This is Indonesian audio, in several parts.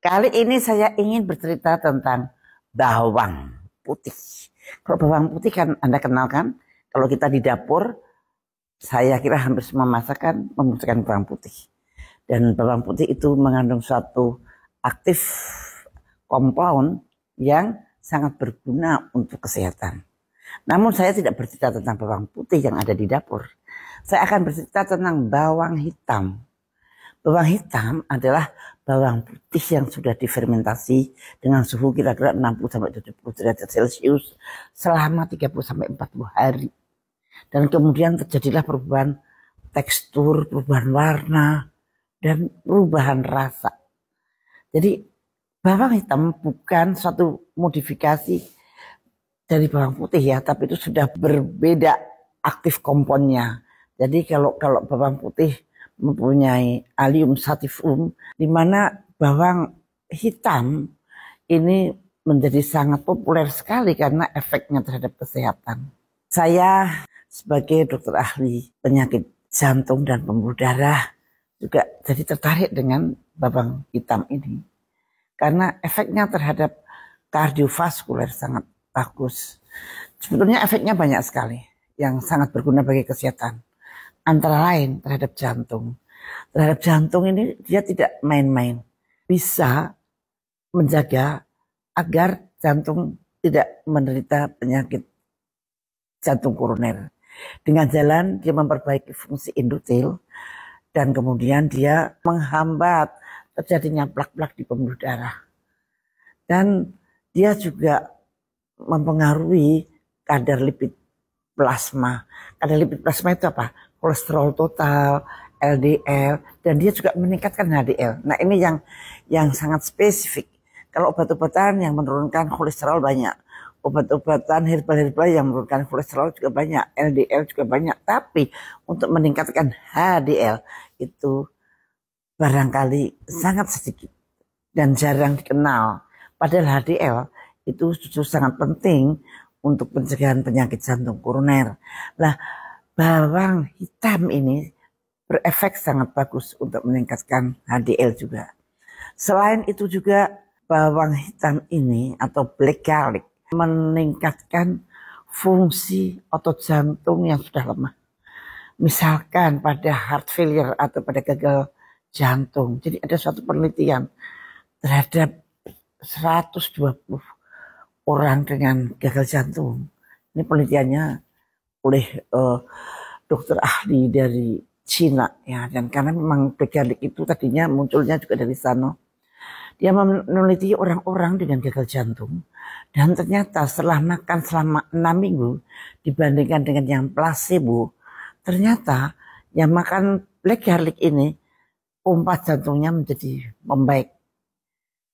Kali ini saya ingin bercerita tentang bawang putih. Kalau bawang putih kan Anda kenal kan? Kalau kita di dapur, saya kira hampir semua masakan membutuhkan bawang putih. Dan bawang putih itu mengandung suatu aktif compound yang sangat berguna untuk kesehatan. Namun saya tidak bercerita tentang bawang putih yang ada di dapur. Saya akan bercerita tentang bawang hitam. Bawang hitam adalah bawang putih yang sudah difermentasi dengan suhu kira-kira 60-70 derajat Celcius selama 30-40 hari. Dan kemudian terjadilah perubahan tekstur, perubahan warna, dan perubahan rasa. Jadi bawang hitam bukan suatu modifikasi dari bawang putih ya, tapi itu sudah berbeda aktif komponnya. Jadi kalau bawang putih mempunyai Allium sativum, di mana bawang hitam ini menjadi sangat populer sekali karena efeknya terhadap kesehatan. Saya sebagai dokter ahli penyakit jantung dan pembuluh darah juga jadi tertarik dengan bawang hitam ini karena efeknya terhadap kardiovaskuler sangat bagus. Sebetulnya efeknya banyak sekali yang sangat berguna bagi kesehatan. Antara lain terhadap jantung. Terhadap jantung ini dia tidak main-main. Bisa menjaga agar jantung tidak menderita penyakit jantung koroner. Dengan jalan dia memperbaiki fungsi endotel dan kemudian dia menghambat terjadinya plak-plak di pembuluh darah. Dan dia juga mempengaruhi kadar lipid plasma. Kadar lipid plasma itu apa? Kolesterol total, LDL, dan dia juga meningkatkan HDL. Nah ini yang sangat spesifik. Kalau obat-obatan yang menurunkan kolesterol banyak, obat-obatan herbal-herbal yang menurunkan kolesterol juga banyak, LDL juga banyak. Tapi untuk meningkatkan HDL itu barangkali sangat sedikit dan jarang dikenal. Padahal HDL itu justru sangat penting untuk pencegahan penyakit jantung koroner. Nah, bawang hitam ini berefek sangat bagus untuk meningkatkan HDL juga. Selain itu juga bawang hitam ini atau black garlic meningkatkan fungsi otot jantung yang sudah lemah. Misalkan pada heart failure atau pada gagal jantung. Jadi ada suatu penelitian terhadap 120 orang dengan gagal jantung. Ini penelitiannya oleh dokter ahli dari Cina ya, dan karena memang black garlic itu tadinya munculnya juga dari sana. Dia meneliti orang-orang dengan gagal jantung dan ternyata setelah makan selama 6 minggu dibandingkan dengan yang placebo, ternyata yang makan black garlic ini pompa jantungnya menjadi membaik.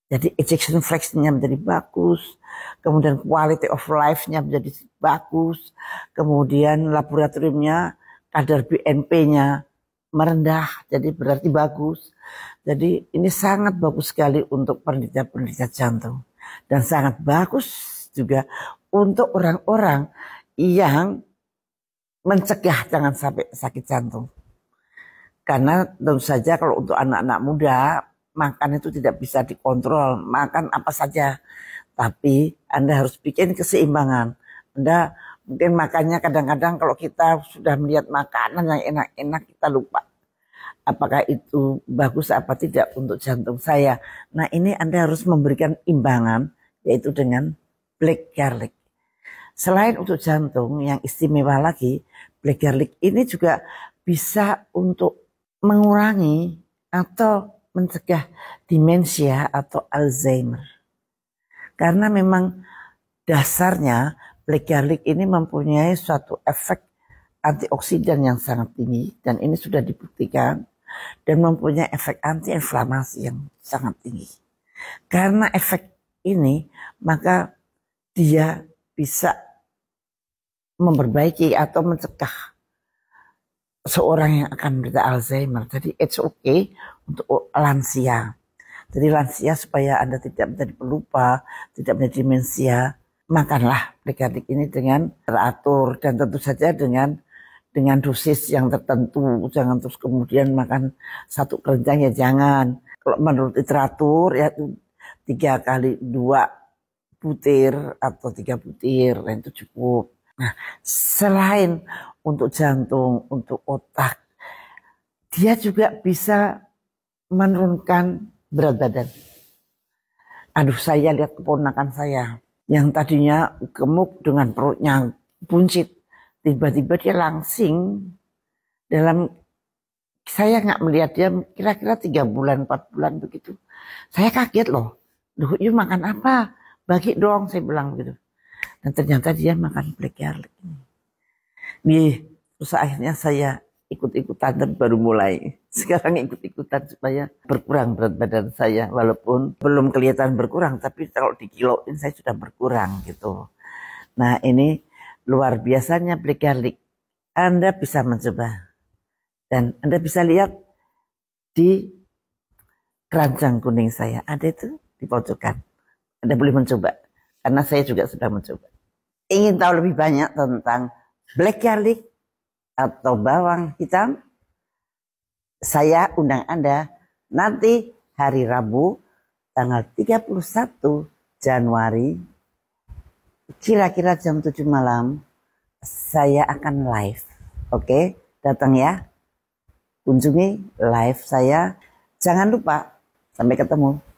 Jadi ejection fraction-nya menjadi bagus, kemudian quality of life-nya menjadi bagus, kemudian laboratoriumnya kadar BNP-nya merendah, jadi berarti bagus. Jadi ini sangat bagus sekali untuk penderita-penderita jantung. Dan sangat bagus juga untuk orang-orang yang mencegah jangan sampai sakit jantung. Karena tentu saja kalau untuk anak-anak muda, makan itu tidak bisa dikontrol, makan apa saja. Tapi Anda harus bikin keseimbangan. Anda mungkin makannya kadang-kadang kalau kita sudah melihat makanan yang enak-enak kita lupa. Apakah itu bagus apa tidak untuk jantung saya. Nah ini Anda harus memberikan imbangan yaitu dengan black garlic. Selain untuk jantung yang istimewa lagi, black garlic ini juga bisa untuk mengurangi atau mencegah demensia atau Alzheimer. Karena memang dasarnya black garlic ini mempunyai suatu efek antioksidan yang sangat tinggi dan ini sudah dibuktikan dan mempunyai efek antiinflamasi yang sangat tinggi. Karena efek ini maka dia bisa memperbaiki atau mencegah seorang yang akan menderita Alzheimer. Jadi it's okay untuk lansia. Jadi lansia supaya Anda tidak menjadi pelupa, tidak menjadi demensia, makanlah black garlic ini dengan teratur dan tentu saja dengan dosis yang tertentu. Jangan terus kemudian makan satu keranjang ya jangan. Kalau menurut literatur ya itu 3 kali 2 butir atau 3 butir, nah itu cukup. Nah, selain untuk jantung, untuk otak, dia juga bisa menurunkan berat badan. Aduh, saya lihat keponakan saya yang tadinya gemuk dengan perutnya buncit, tiba-tiba dia langsing. Dalam saya nggak melihat dia kira-kira 3 bulan 4 bulan begitu. Saya kaget loh. Duh, you makan apa? Bagi dong, saya bilang begitu. Dan ternyata dia makan black garlic. Terus akhirnya saya ikut-ikutan dan baru mulai. Sekarang ikut-ikutan supaya berkurang berat badan saya. Walaupun belum kelihatan berkurang, tapi kalau dikiloin saya sudah berkurang gitu. Nah, ini luar biasanya black garlic. Anda bisa mencoba. Dan Anda bisa lihat di keranjang kuning saya. Ada itu di pojokan. Anda boleh mencoba. Karena saya juga sudah mencoba. Ingin tahu lebih banyak tentang black garlic atau bawang hitam? Saya undang Anda nanti hari Rabu tanggal 31 Januari kira-kira jam 7 malam saya akan live. Oke, datang ya. Kunjungi live saya. Jangan lupa. Sampai ketemu.